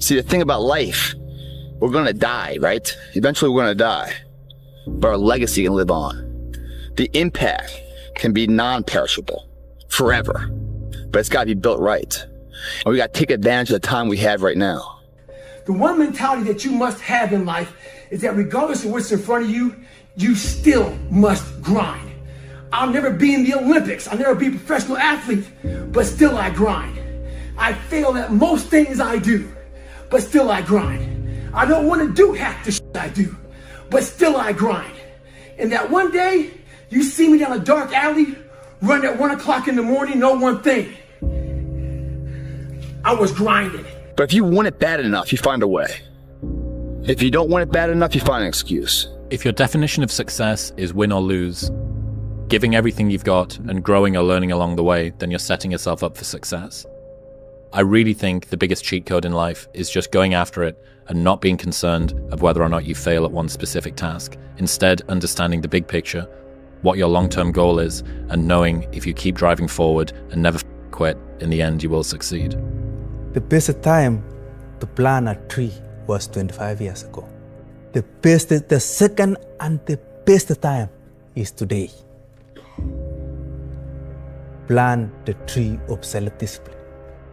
See, the thing about life, we're going to die, right? Eventually we're going to die, but our legacy can live on. The impact can be non-perishable forever, but it's got to be built right. And we got to take advantage of the time we have right now. The one mentality that you must have in life is that regardless of what's in front of you, you still must grind. I'll never be in the Olympics. I'll never be a professional athlete, but still I grind. I fail at most things I do, but still I grind. I don't want to do half the shit I do, but still I grind. And that one day, you see me down a dark alley, run at 1 o'clock in the morning, know one thing. I was grinding. But if you want it bad enough, you find a way. If you don't want it bad enough, you find an excuse. If your definition of success is win or lose, giving everything you've got and growing or learning along the way, then you're setting yourself up for success. I really think the biggest cheat code in life is just going after it and not being concerned of whether or not you fail at one specific task. Instead, understanding the big picture, what your long-term goal is, and knowing if you keep driving forward and never quit, in the end you will succeed. The best time to plant a tree was 25 years ago. The second and the best time is today. Plant the tree of self-discipline.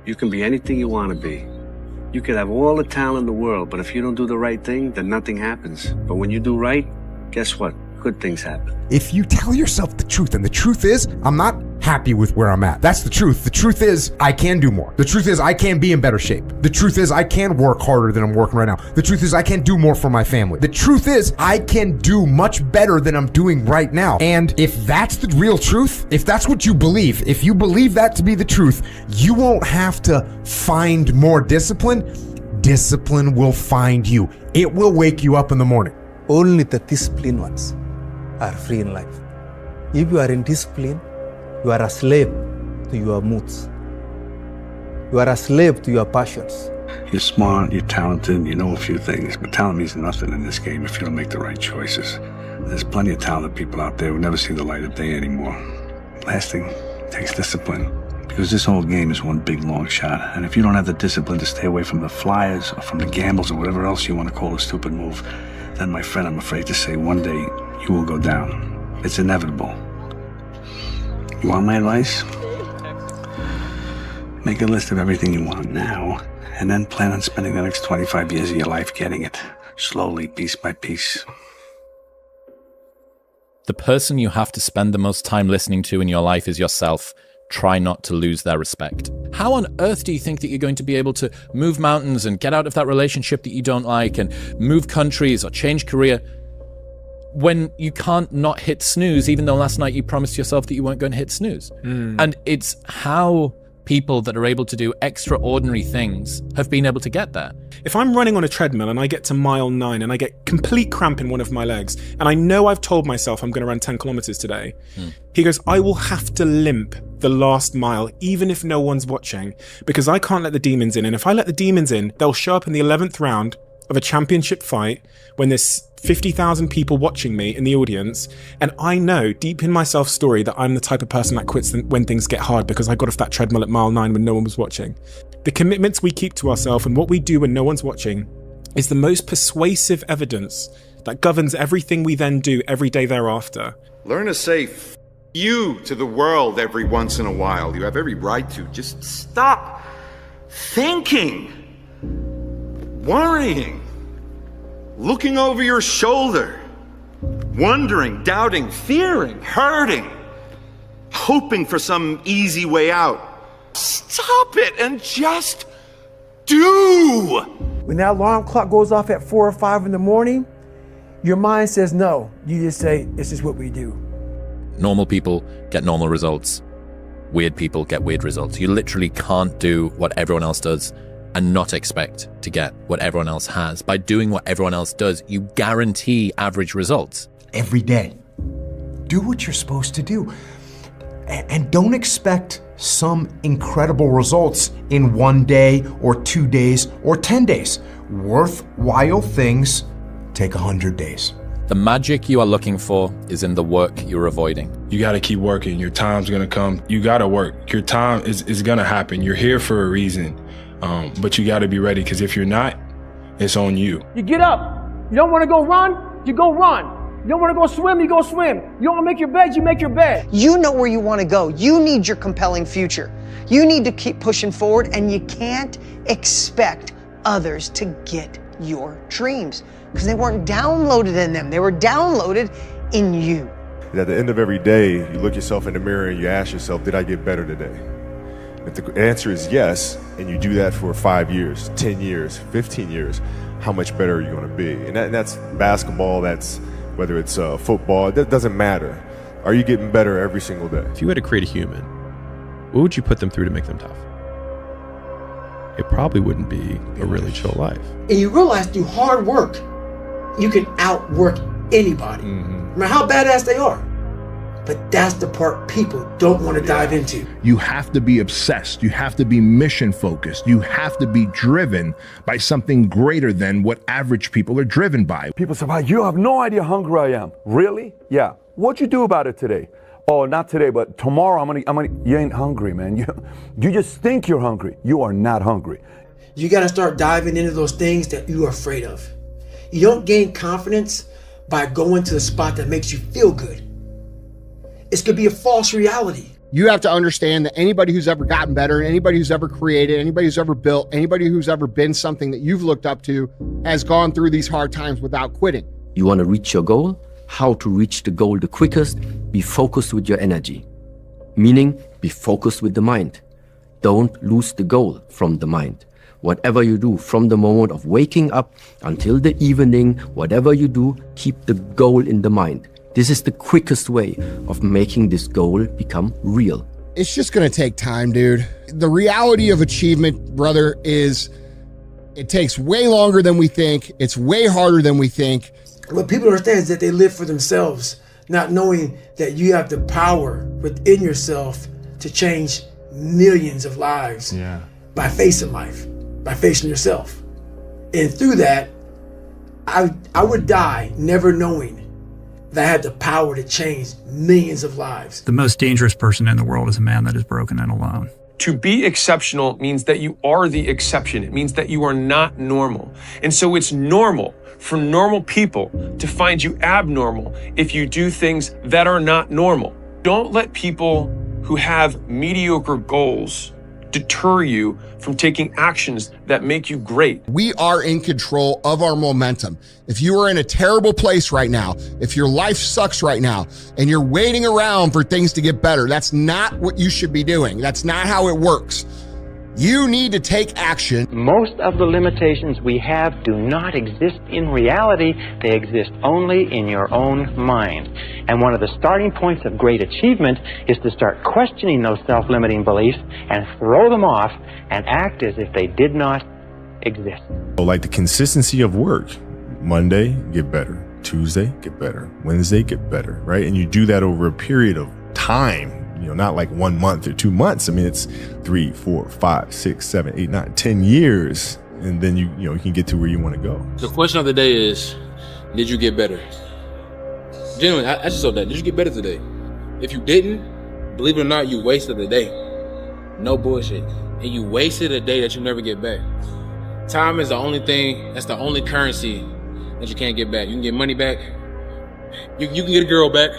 You can be anything you want to be. You could have all the talent in the world, but if you don't do the right thing, then nothing happens. But when you do right, guess what? Good things happen. If you tell yourself the truth, and the truth is, I'm not happy with where I'm at. That's the truth. The truth is, I can do more. The truth is, I can be in better shape. The truth is, I can work harder than I'm working right now. The truth is, I can do more for my family. The truth is, I can do much better than I'm doing right now. And if that's the real truth, if that's what you believe, if you believe that to be the truth, you won't have to find more discipline. Discipline will find you. It will wake you up in the morning. Only the disciplined ones are free in life. If you are in discipline, you are a slave to your moods. You are a slave to your passions. You're smart, you're talented, you know a few things, but talent means nothing in this game if you don't make the right choices. There's plenty of talented people out there who never see the light of day anymore. Last thing takes discipline, because this whole game is one big long shot, and if you don't have the discipline to stay away from the flyers or from the gambles or whatever else you want to call a stupid move, then my friend, I'm afraid to say one day you will go down. It's inevitable. You want my advice? Make a list of everything you want now, and then plan on spending the next 25 years of your life getting it, slowly, piece by piece. The person you have to spend the most time listening to in your life is yourself. Try not to lose their respect. How on earth do you think that you're going to be able to move mountains and get out of that relationship that you don't like and move countries or change career when you can't not hit snooze, even though last night you promised yourself that you weren't going to hit snooze? And it's how people that are able to do extraordinary things have been able to get there. If I'm running on a treadmill and I get to mile 9 and I get complete cramp in one of my legs, and I know I've told myself I'm going to run 10 kilometers today, he goes, I will have to limp the last mile, even if no one's watching, because I can't let the demons in. And if I let the demons in, they'll show up in the 11th round of a championship fight when there's 50,000 people watching me in the audience, and I know deep in my self-story that I'm the type of person that quits when things get hard because I got off that treadmill at mile 9 when no one was watching. The commitments we keep to ourselves and what we do when no one's watching is the most persuasive evidence that governs everything we then do every day thereafter. Learn to say F you to the world every once in a while. You have every right to. Just stop thinking, worrying, looking over your shoulder, wondering, doubting, fearing, hurting, hoping for some easy way out. Stop it and just do. When that alarm clock goes off at 4 or 5 in the morning, your mind says no. You just say, this is what we do. Normal people get normal results. Weird people get weird results. You literally can't do what everyone else does and not expect to get what everyone else has. By doing what everyone else does, you guarantee average results. Every day, do what you're supposed to do. And don't expect some incredible results in 1 day or 2 days or 10 days. Worthwhile things take 100 days. The magic you are looking for is in the work you're avoiding. You got to keep working. Your time's going to come. You got to work. Your time is going to happen. You're here for a reason. But you got to be ready, because if you're not, it's on you. You get up. You don't want to go run, you go run. You don't want to go swim, you go swim. You don't want to make your bed, you make your bed. You know where you want to go. You need your compelling future. You need to keep pushing forward, and you can't expect others to get your dreams because they weren't downloaded in them. They were downloaded in you. At the end of every day, you look yourself in the mirror and you ask yourself, did I get better today? If the answer is yes, and you do that for 5 years, 10 years, 15 years, how much better are you going to be? And that's basketball, that's whether it's football, that doesn't matter. Are you getting better every single day? If you had to create a human, what would you put them through to make them tough? It probably wouldn't be a really chill life. And you realize through hard work, you can outwork anybody, no matter how badass they are. But that's the part people don't want to dive into. You have to be obsessed. You have to be mission focused. You have to be driven by something greater than what average people are driven by. People say, wow, you have no idea how hungry I am. Really? Yeah. What'd you do about it today? Oh, not today, but tomorrow I'm gonna, you ain't hungry, man. You just think you're hungry. You are not hungry. You got to start diving into those things that you are afraid of. You don't gain confidence by going to the spot that makes you feel good. It's going to be a false reality. You have to understand that anybody who's ever gotten better, anybody who's ever created, anybody who's ever built, anybody who's ever been something that you've looked up to has gone through these hard times without quitting. You want to reach your goal? How to reach the goal the quickest? Be focused with your energy. Meaning, be focused with the mind. Don't lose the goal from the mind. Whatever you do, from the moment of waking up until the evening, whatever you do, keep the goal in the mind. This is the quickest way of making this goal become real. It's just going to take time, dude. The reality of achievement, brother, is it takes way longer than we think. It's way harder than we think. What people understand is that they live for themselves, not knowing that you have the power within yourself to change millions of lives by facing life, by facing yourself. And through that, I would die never knowing that I had the power to change millions of lives. The most dangerous person in the world is a man that is broken and alone. To be exceptional means that you are the exception. It means that you are not normal. And so it's normal for normal people to find you abnormal if you do things that are not normal. Don't let people who have mediocre goals deter you from taking actions that make you great. We are in control of our momentum. If you are in a terrible place right now, if your life sucks right now, and you're waiting around for things to get better, that's not what you should be doing. That's not how it works. You need to take action. Most of the limitations we have do not exist in reality. They exist only in your own mind. And one of the starting points of great achievement is to start questioning those self-limiting beliefs and throw them off and act as if they did not exist. Like the consistency of work. Monday, get better. Tuesday, get better. Wednesday, get better, right? And you do that over a period of time. You know, not like 1 month or 2 months. I mean, it's 3, 4, 5, 6, 7, 8, 9, 10 years. And then you can get to where you want to go. The question of the day is, did you get better? Genuinely, I just saw that. Did you get better today? If you didn't, believe it or not, you wasted the day. No bullshit. And you wasted a day that you never get back. Time is the only thing, that's the only currency that you can't get back. You can get money back. You can get a girl back.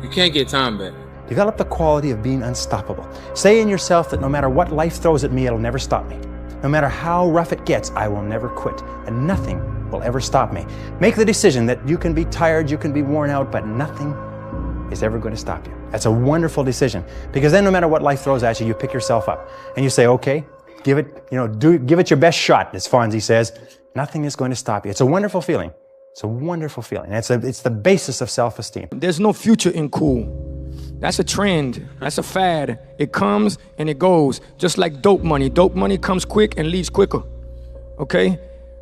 You can't get time back. Develop the quality of being unstoppable. Say in yourself that no matter what life throws at me, it'll never stop me. No matter how rough it gets, I will never quit, and nothing will ever stop me. Make the decision that you can be tired, you can be worn out, but nothing is ever going to stop you. That's a wonderful decision, because then no matter what life throws at you, you pick yourself up and you say, okay, give it, give it your best shot, as Fonzie says. Nothing is going to stop you. It's a wonderful feeling. It's a wonderful feeling. It's the basis of self-esteem. There's no future in cool. That's a trend. That's a fad. It comes and it goes, just like dope money. Dope money comes quick and leaves quicker, okay?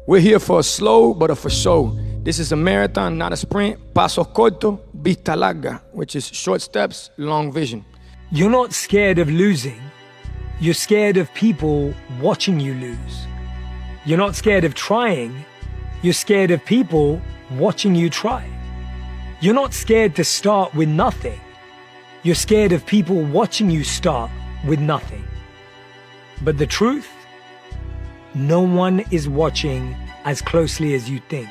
We're here for a slow, but a for show. This is a marathon, not a sprint. Pasos corto, vista larga, which is short steps, long vision. You're not scared of losing. You're scared of people watching you lose. You're not scared of trying. You're scared of people watching you try. You're not scared to start with nothing. You're scared of people watching you start with nothing. But the truth no one is watching as closely as you think.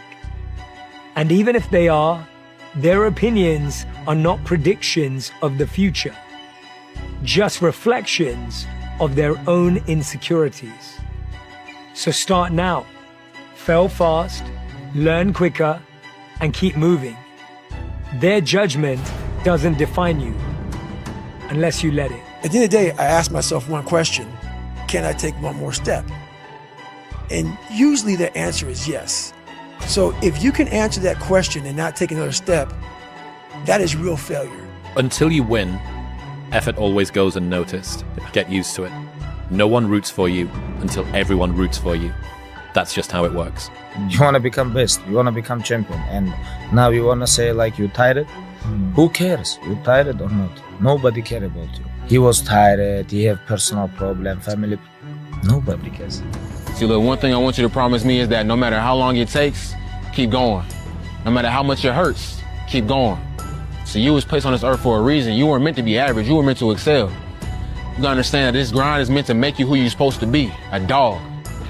And even if they are, their opinions are not predictions of the future, just reflections of their own insecurities. So start now. Fail fast, learn quicker, and keep moving. Their judgment doesn't define you unless you let it. At the end of the day, I ask myself one question: can I take one more step? And usually the answer is yes. So if you can answer that question and not take another step, that is real failure. Until you win, effort always goes unnoticed. Get used to it. No one roots for you until everyone roots for you. That's just how it works. You want to become best, you want to become champion, and now you want to say like you tired? Who cares? You tired or not? Nobody cares about you. He was tired, he have personal problem, family. Nobody cares. See, look, one thing I want you to promise me is that no matter how long it takes, keep going. No matter how much it hurts, keep going. So you was placed on this earth for a reason. You weren't meant to be average, you were meant to excel. You gotta understand that this grind is meant to make you who you're supposed to be, a dog.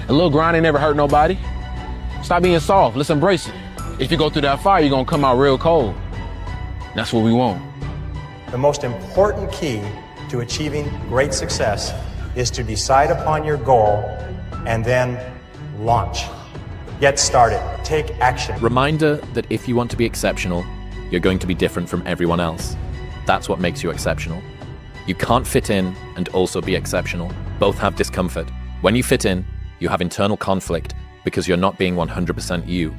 A little grind ain't never hurt nobody. Stop being soft, let's embrace it. If you go through that fire, you're gonna come out real cold. That's what we want. The most important key to achieving great success is to decide upon your goal and then launch. Get started, take action. Reminder that if you want to be exceptional, you're going to be different from everyone else. That's what makes you exceptional. You can't fit in and also be exceptional. Both have discomfort. When you fit in, you have internal conflict because you're not being 100% you.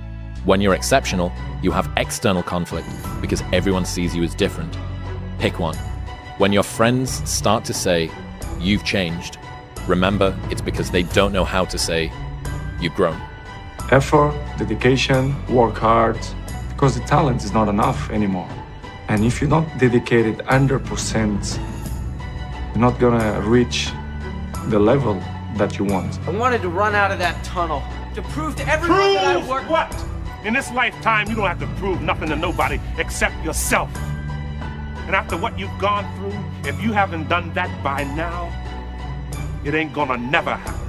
When you're exceptional, you have external conflict because everyone sees you as different. Pick one. When your friends start to say, "You've changed," remember it's because they don't know how to say, "You've grown." Effort, dedication, work hard, because the talent is not enough anymore. And if you're not dedicated 100%, you're not gonna reach the level that you want. I wanted to run out of that tunnel to prove to everyone that I worked. What? In this lifetime, you don't have to prove nothing to nobody except yourself. And after what you've gone through, if you haven't done that by now, it ain't gonna never happen.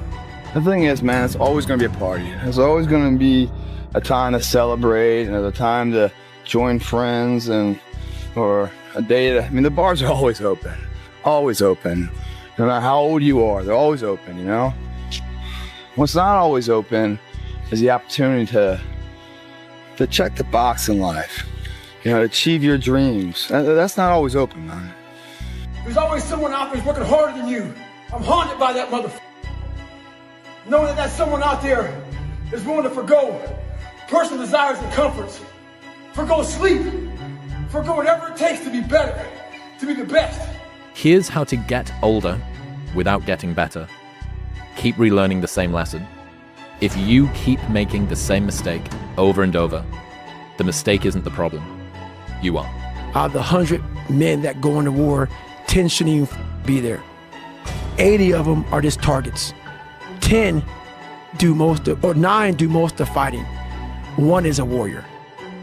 The thing is, man, it's always gonna be a party. There's always gonna be a time to celebrate and a time to join friends or a day to, I mean, the bars are always open. Always open. No matter how old you are, they're always open, you know? What's not always open is the opportunity to check the box in life. You know, to achieve your dreams. That's not always open, man. There's always someone out there who's working harder than you. I'm haunted by that motherfucker. Knowing that someone out there is willing to forgo personal desires and comforts, forgo sleep, forgo whatever it takes to be better, to be the best. Here's how to get older without getting better. Keep relearning the same lesson. If you keep making the same mistake over and over, the mistake isn't the problem. You are. Out of the 100 men that go into war, 10 shouldn't even be there. 80 of them are just targets. 10 do most of, or 9 do most of the fighting. 1 is a warrior.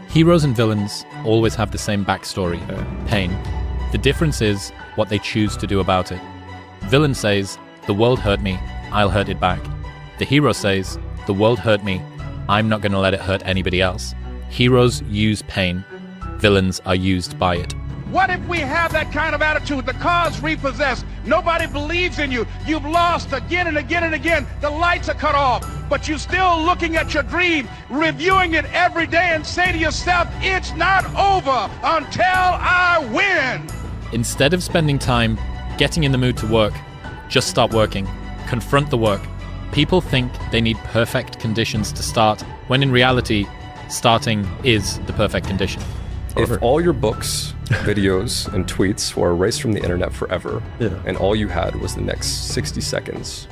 Heroes and villains always have the same backstory, pain. The difference is what they choose to do about it. Villain says, "The world hurt me, I'll hurt it back." The hero says, "The world hurt me, I'm not going to let it hurt anybody else." Heroes use pain. Villains are used by it. What if we have that kind of attitude? The car's repossessed. Nobody believes in you. You've lost again and again and again. The lights are cut off, but you're still looking at your dream, reviewing it every day and say to yourself, it's not over until I win. Instead of spending time getting in the mood to work, just start working. Confront the work. People think they need perfect conditions to start, when in reality, starting is the perfect condition. If all your books, videos, and tweets were erased from the internet forever, and all you had was the next 60 seconds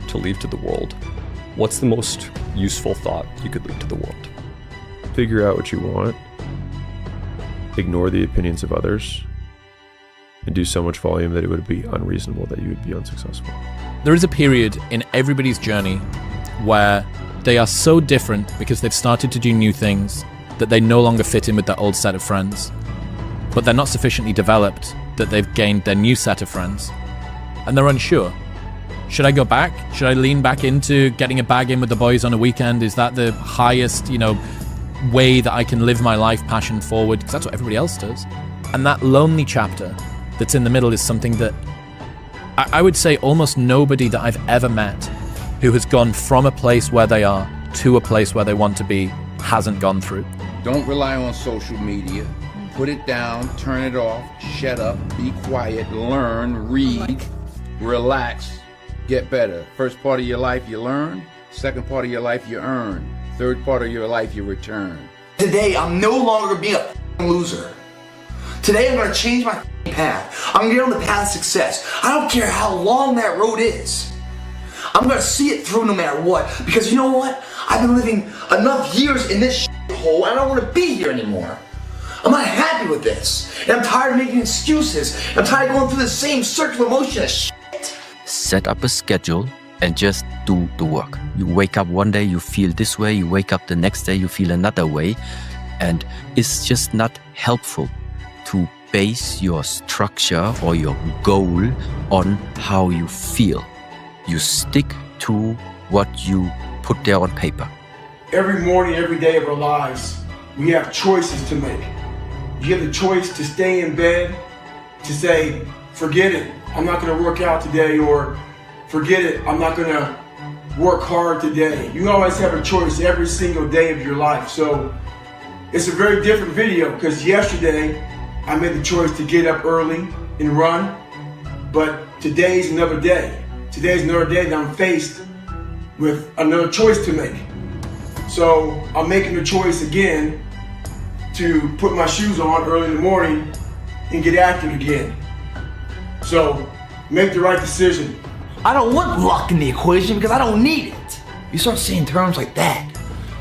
to leave to the world, what's the most useful thought you could leave to the world? Figure out what you want, ignore the opinions of others, and do so much volume that it would be unreasonable that you would be unsuccessful. There is a period in everybody's journey where they are so different because they've started to do new things that they no longer fit in with their old set of friends. But they're not sufficiently developed that they've gained their new set of friends. And they're unsure. Should I go back? Should I lean back into getting a bag in with the boys on a weekend? Is that the highest, way that I can live my life passion forward? Because that's what everybody else does. And that lonely chapter that's in the middle is something that I would say almost nobody that I've ever met who has gone from a place where they are to a place where they want to be hasn't gone through. Don't rely on social media. Put it down, turn it off, shut up, be quiet, learn, read, relax, get better. First part of your life you learn, second part of your life you earn, third part of your life you return. Today I'm no longer being a loser. Today I'm gonna change my path. I'm gonna get on the path of success. I don't care how long that road is. I'm gonna see it through no matter what, because you know what? I've been living enough years in this hole, and I don't wanna be here anymore. I'm not happy with this, and I'm tired of making excuses. I'm tired of going through the same circular motion of shit. Set up a schedule and just do the work. You wake up one day, you feel this way, you wake up the next day, you feel another way, and it's just not helpful to base your structure or your goal on how you feel. You stick to what you put there on paper. Every morning, every day of our lives, we have choices to make. You have the choice to stay in bed, to say, forget it, I'm not gonna work out today, or forget it, I'm not gonna work hard today. You always have a choice every single day of your life. So it's a very different video, because yesterday I made the choice to get up early and run, but today's another day. Today's another day that I'm faced with another choice to make. So I'm making the choice again to put my shoes on early in the morning and get active again. So make the right decision. I don't want luck in the equation because I don't need it. You start saying terms like that,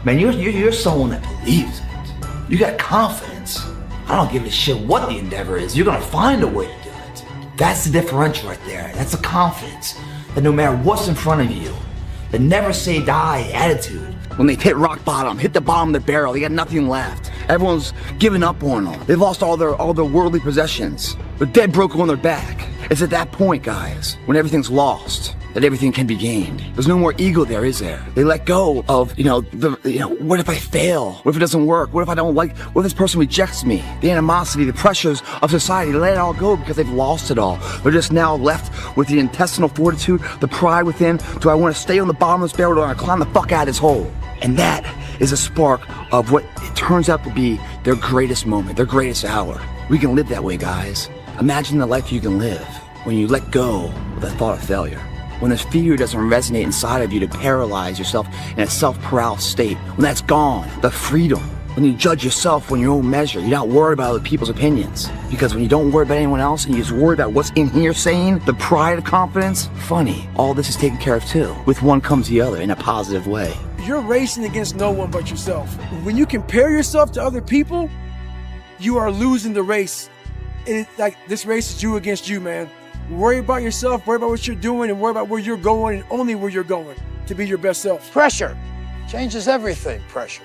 man, you're someone that believes it. You got confidence. I don't give a shit what the endeavor is. You're gonna find a way to do it. That's the differential right there. That's the confidence that no matter what's in front of you, the never say die attitude. When they hit rock bottom, hit the bottom of the barrel, they got nothing left. Everyone's given up on them. They've lost all their worldly possessions. They're dead broke on their back. It's at that point, guys, when everything's lost, that everything can be gained. There's no more ego there, is there? They let go of, what if I fail? What if it doesn't work? What if I don't like, what if this person rejects me? The animosity, the pressures of society, they let it all go because they've lost it all. They're just now left with the intestinal fortitude, the pride within. Do I want to stay on the bottom of this barrel, or do I want to climb the fuck out of this hole? And that is a spark of what it turns out to be their greatest moment, their greatest hour. We can live that way, guys. Imagine the life you can live when you let go of the thought of failure. When the fear doesn't resonate inside of you to paralyze yourself in a self-paralysis state. When that's gone, the freedom. When you judge yourself on your own measure, you're not worried about other people's opinions. Because when you don't worry about anyone else and you just worry about what's in here saying, the pride of confidence, funny, all this is taken care of too. With one comes the other in a positive way. You're racing against no one but yourself. When you compare yourself to other people, you are losing the race. It's like this race is you against you, man. Worry about yourself, worry about what you're doing, and worry about where you're going, and only where you're going to be your best self. Pressure changes everything, pressure.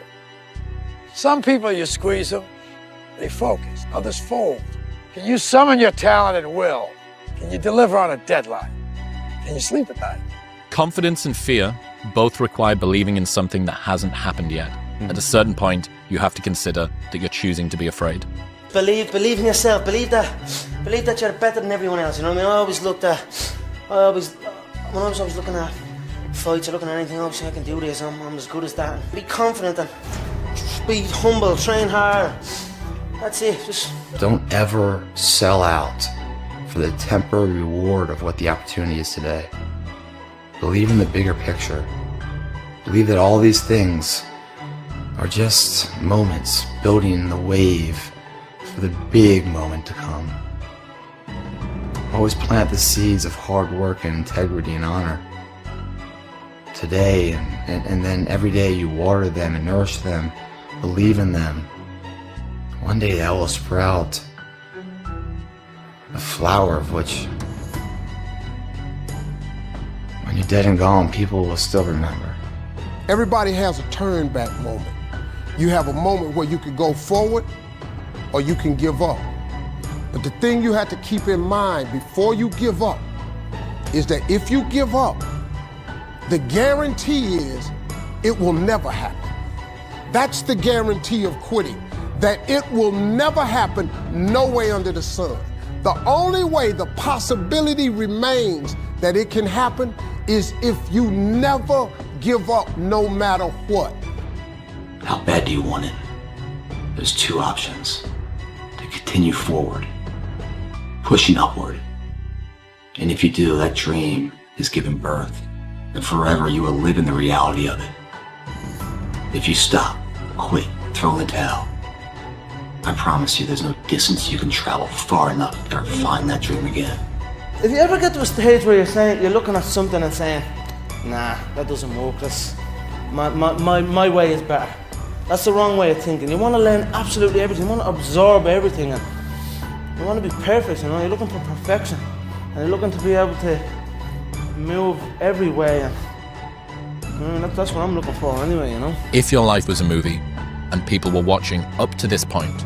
Some people, you squeeze them, they focus, others fold. Can you summon your talent at will? Can you deliver on a deadline? Can you sleep at night? Confidence and fear both require believing in something that hasn't happened yet. At a certain point, you have to consider that you're choosing to be afraid. Believe in yourself. Believe that you're better than everyone else. You know what I mean? When I was always looking at fights or looking at anything, obviously I can do this. I'm as good as that. Be confident and just be humble. Train hard. That's it. Just don't ever sell out for the temporary reward of what the opportunity is today. Believe in the bigger picture. Believe that all these things are just moments building the wave for the big moment to come. Always plant the seeds of hard work and integrity and honor. Today and then every day you water them and nourish them, believe in them. One day that will sprout a flower of which, when you're dead and gone, people will still remember. Everybody has a turn back moment. You have a moment where you can go forward or you can give up. But the thing you have to keep in mind before you give up is that if you give up, the guarantee is it will never happen. That's the guarantee of quitting, that it will never happen, no way under the sun. The only way the possibility remains that it can happen is if you never give up no matter what. How bad do you want it? There's two options. To continue forward, pushing upward. And if you do, that dream is given birth, and forever you will live in the reality of it. If you stop, quit, throw in the towel, I promise you there's no distance you can travel far enough to ever find that dream again. If you ever get to a stage where you're looking at something and saying, nah, that doesn't work, my way is better. That's the wrong way of thinking. You want to learn absolutely everything, you want to absorb everything, and you want to be perfect, you're looking for perfection. And you're looking to be able to move every way, and that's what I'm looking for anyway, If your life was a movie and people were watching up to this point,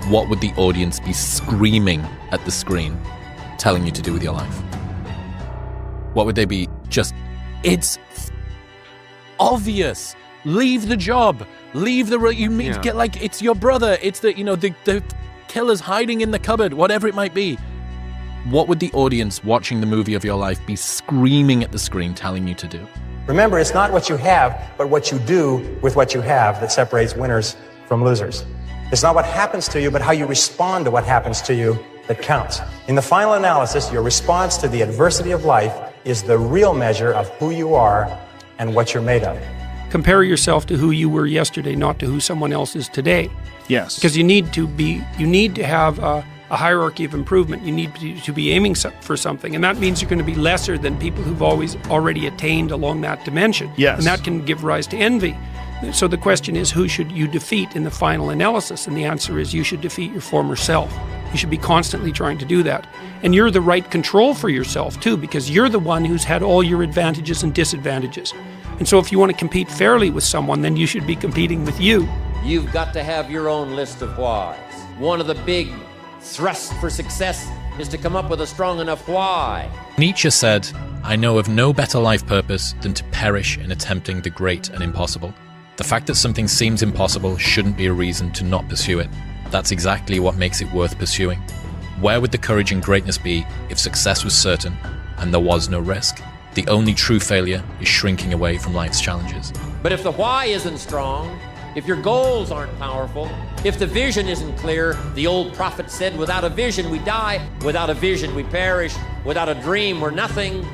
what would the audience be screaming at the screen, telling you to do with your life? What would they be it's obvious. Leave the job. Leave the, get it's your brother. It's the killer's hiding in the cupboard, whatever it might be. What would the audience watching the movie of your life be screaming at the screen, telling you to do? Remember, it's not what you have, but what you do with what you have that separates winners from losers. It's not what happens to you, but how you respond to what happens to you that counts. In the final analysis, your response to the adversity of life is the real measure of who you are and what you're made of. Compare yourself to who you were yesterday, not to who someone else is today. Yes. Because you need to have a hierarchy of improvement. You need to be aiming for something, and that means you're going to be lesser than people who've already attained along that dimension. Yes. And that can give rise to envy. So the question is, who should you defeat in the final analysis? And the answer is, you should defeat your former self. You should be constantly trying to do that. And you're the right control for yourself too, because you're the one who's had all your advantages and disadvantages. And so if you want to compete fairly with someone, then you should be competing with you. You've got to have your own list of whys. One of the big thrusts for success is to come up with a strong enough why. Nietzsche said, "I know of no better life purpose than to perish in attempting the great and impossible." The fact that something seems impossible shouldn't be a reason to not pursue it. That's exactly what makes it worth pursuing. Where would the courage and greatness be if success was certain and there was no risk? The only true failure is shrinking away from life's challenges. But if the why isn't strong, if your goals aren't powerful, if the vision isn't clear, the old prophet said, without a vision we die, without a vision we perish, without a dream we're nothing.